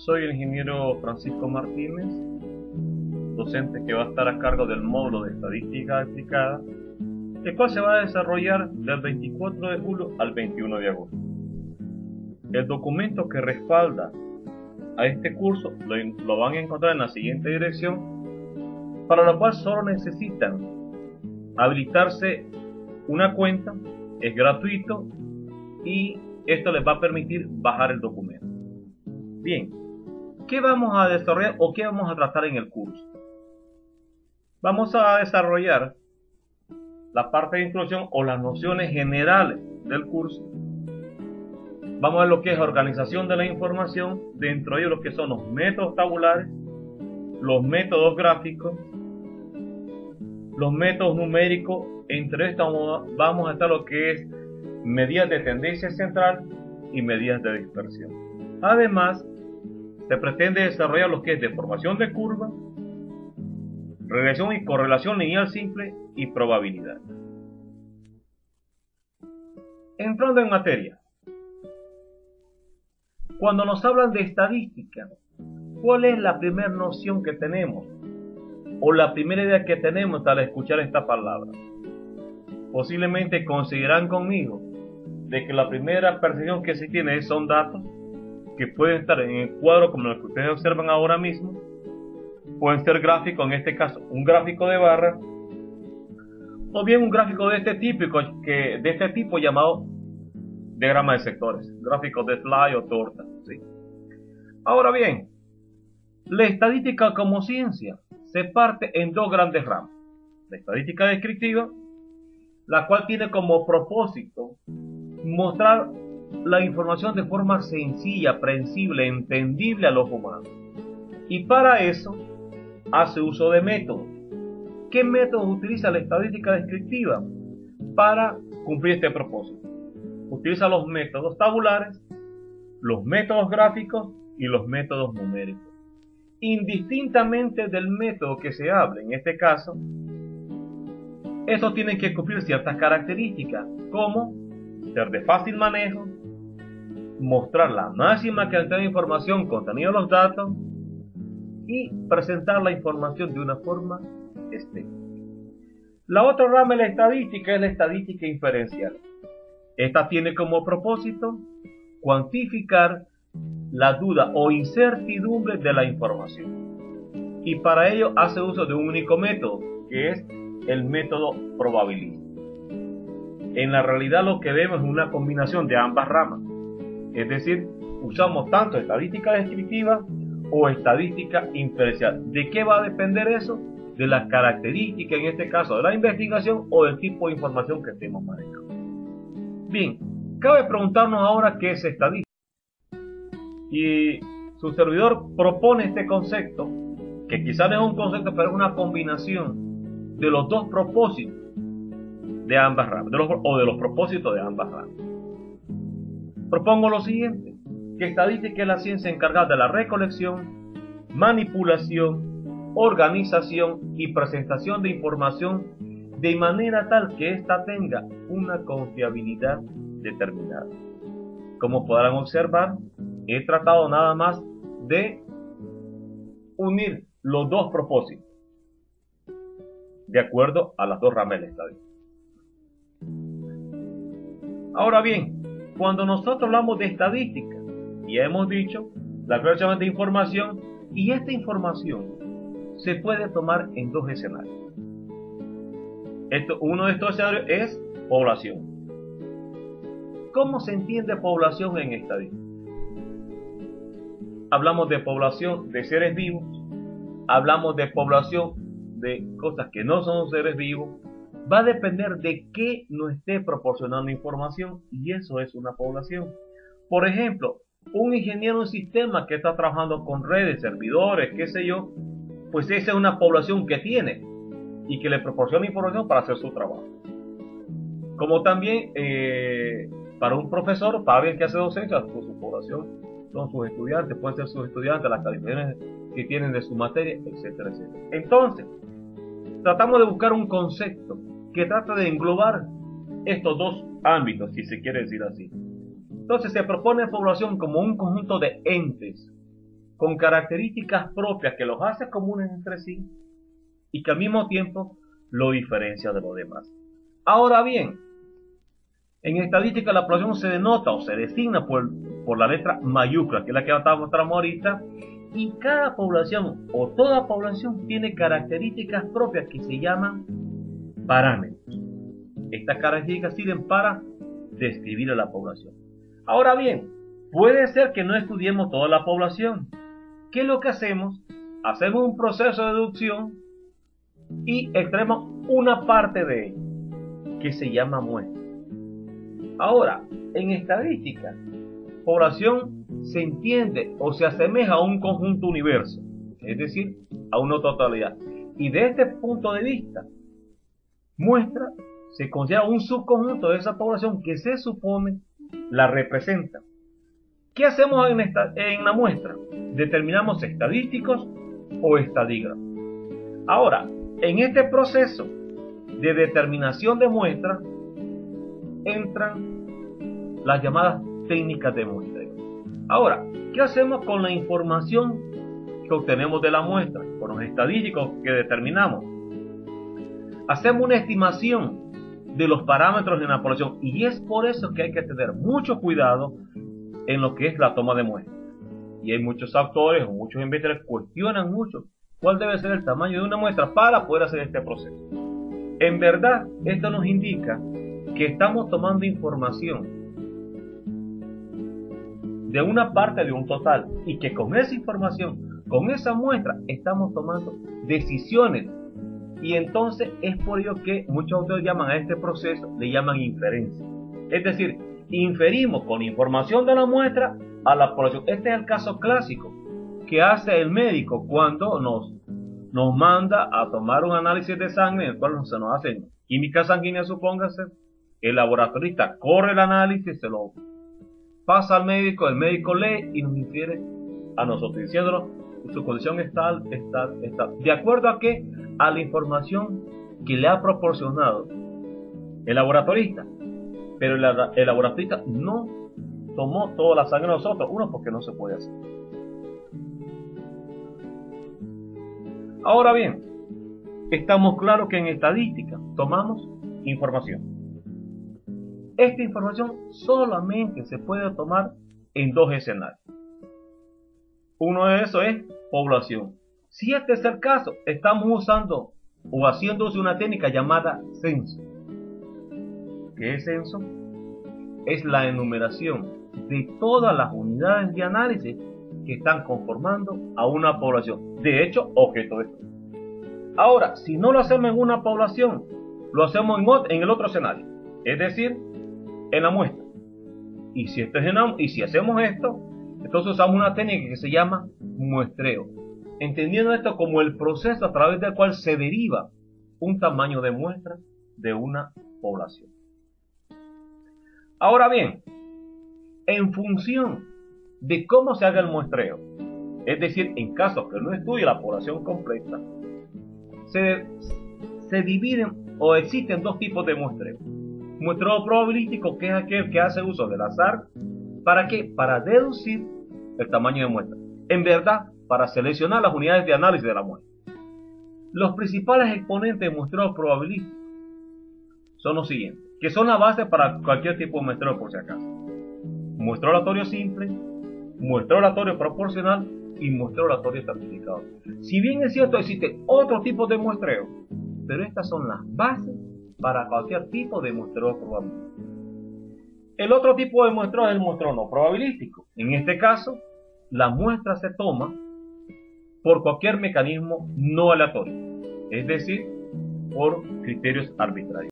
Soy el ingeniero Francisco Martínez, docente que va a estar a cargo del módulo de Estadística Aplicada, el cual se va a desarrollar del 24 de julio al 21 de agosto. El documento que respalda a este curso lo van a encontrar en la siguiente dirección, para lo cual solo necesitan habilitarse una cuenta, es gratuito y esto les va a permitir bajar el documento. Bien, ¿qué vamos a desarrollar o qué vamos a tratar en el curso? Vamos a desarrollar la parte de introducción o las nociones generales del curso. Vamos a ver lo que es organización de la información, dentro de ellos lo que son los métodos tabulares, los métodos gráficos, los métodos numéricos. Entre estos vamos a estar lo que es medidas de tendencia central y medidas de dispersión. Además, se pretende desarrollar lo que es deformación de curva, regresión y correlación lineal simple y probabilidad. Entrando en materia, cuando nos hablan de estadística, ¿cuál es la primera noción que tenemos? O la primera idea que tenemos al escuchar esta palabra. Posiblemente coincidirán conmigo de que la primera percepción que se tiene son datos que pueden estar en el cuadro como el que ustedes observan ahora mismo, pueden ser gráficos, en este caso un gráfico de barra, o bien un gráfico de este tipo llamado diagrama de sectores, gráfico de slide o torta, ¿sí? Ahora bien, la estadística como ciencia se parte en dos grandes ramas: la estadística descriptiva, la cual tiene como propósito mostrar la información de forma sencilla, aprehensible, entendible a los humanos. Y para eso hace uso de métodos. ¿Qué métodos utiliza la estadística descriptiva para cumplir este propósito? Utiliza los métodos tabulares, los métodos gráficos y los métodos numéricos. Indistintamente del método que se hable, en este caso, estos tienen que cumplir ciertas características, como ser de fácil manejo, mostrar la máxima cantidad de información contenida en los datos y presentar la información de una forma estética. La otra rama de la estadística es la estadística inferencial. Esta tiene como propósito cuantificar la duda o incertidumbre de la información. Y para ello hace uso de un único método, que es el método probabilístico. En la realidad lo que vemos es una combinación de ambas ramas. Es decir, usamos tanto estadística descriptiva o estadística inferencial. ¿De qué va a depender eso? De las características, en este caso, de la investigación o del tipo de información que estemos manejando. Bien, cabe preguntarnos ahora qué es estadística. Y su servidor propone este concepto, que quizás no es un concepto, pero es una combinación de los dos propósitos de ambas ramas, de los propósitos de ambas ramas. Propongo lo siguiente: que estadística es la ciencia encargada de la recolección, manipulación, organización y presentación de información de manera tal que ésta tenga una confiabilidad determinada. Como podrán observar, he tratado nada más de unir los dos propósitos de acuerdo a las dos ramas de la estadística. Ahora bien, cuando nosotros hablamos de estadística, ya hemos dicho, la creación de información, y esta información se puede tomar en dos escenarios. Uno de estos escenarios es población. ¿Cómo se entiende población en estadística? Hablamos de población de seres vivos, hablamos de población de cosas que no son seres vivos. Va a depender de qué nos esté proporcionando información, y eso es una población. Por ejemplo, un ingeniero en sistema que está trabajando con redes, servidores, qué sé yo, pues esa es una población que tiene y que le proporciona información para hacer su trabajo. Como también para un profesor, para alguien que hace docencia, pues su población son sus estudiantes, pueden ser sus estudiantes, las calificaciones que tienen de su materia, etcétera, etcétera. Entonces, tratamos de buscar un concepto que trata de englobar estos dos ámbitos, si se quiere decir así. Entonces se propone población como un conjunto de entes con características propias que los hace comunes entre sí y que al mismo tiempo lo diferencia de los demás. Ahora bien, en estadística la población se denota o se designa por la letra mayúscula, que es la que mostramos ahorita, y cada población o toda población tiene características propias que se llaman parámetros. Estas características sirven para describir a la población. Ahora bien, puede ser que no estudiemos toda la población. ¿Qué es lo que hacemos? Hacemos un proceso de deducción y extraemos una parte de ella, que se llama muestra. Ahora, en estadística, población se entiende o se asemeja a un conjunto universo, es decir, a una totalidad. Y de este punto de vista, muestra se considera un subconjunto de esa población que se supone la representa. ¿Qué hacemos en la muestra? Determinamos estadísticos o estadígrafos. Ahora, en este proceso de determinación de muestra entran las llamadas técnicas de muestreo. Ahora, ¿qué hacemos con la información que obtenemos de la muestra? Con los estadísticos que determinamos. Hacemos una estimación de los parámetros de la población y es por eso que hay que tener mucho cuidado en lo que es la toma de muestras. Y hay muchos autores o muchos investigadores que cuestionan mucho cuál debe ser el tamaño de una muestra para poder hacer este proceso. En verdad, esto nos indica que estamos tomando información de una parte de un total y que con esa información, con esa muestra, estamos tomando decisiones. Y entonces es por ello que muchos autores llaman a este proceso, le llaman inferencia. Es decir, inferimos con información de la muestra a la población. Este es el caso clásico que hace el médico cuando nos manda a tomar un análisis de sangre en el cual se nos hace química sanguínea, supóngase. El laboratorista corre el análisis, se lo pasa al médico, el médico lee y nos infiere a nosotros, diciéndonos su condición está. ¿De acuerdo a qué? A la información que le ha proporcionado el laboratorista. Pero el laboratorista no tomó toda la sangre de nosotros. Uno, porque no se puede hacer. Ahora bien, estamos claros que en estadística tomamos información. Esta información solamente se puede tomar en dos escenarios. Uno de esos es población. Si este es el caso, estamos usando o haciendo uso de una técnica llamada censo. ¿Qué es censo? Es la enumeración de todas las unidades de análisis que están conformando a una población. De hecho, objeto de estudio. Ahora, si no lo hacemos en una población, lo hacemos en el otro escenario. Es decir, en la muestra. Y si hacemos esto, entonces usamos una técnica que se llama muestreo, entendiendo esto como el proceso a través del cual se deriva un tamaño de muestra de una población. Ahora bien, en función de cómo se haga el muestreo, es decir, en casos que no estudie la población completa, se dividen o existen dos tipos de muestreo. Muestreo probabilístico, que es aquel que hace uso del azar. ¿Para qué? Para deducir el tamaño de muestra. En verdad, para seleccionar las unidades de análisis de la muestra. Los principales exponentes de muestreo probabilístico son los siguientes, que son la base para cualquier tipo de muestreo por si acaso. Muestreo aleatorio simple, muestreo aleatorio proporcional y muestreo aleatorio estratificado. Si bien es cierto, existen otros tipos de muestreo, pero estas son las bases para cualquier tipo de muestreo probabilístico. El otro tipo de muestreo es el muestreo no probabilístico. En este caso, la muestra se toma por cualquier mecanismo no aleatorio, es decir, por criterios arbitrarios.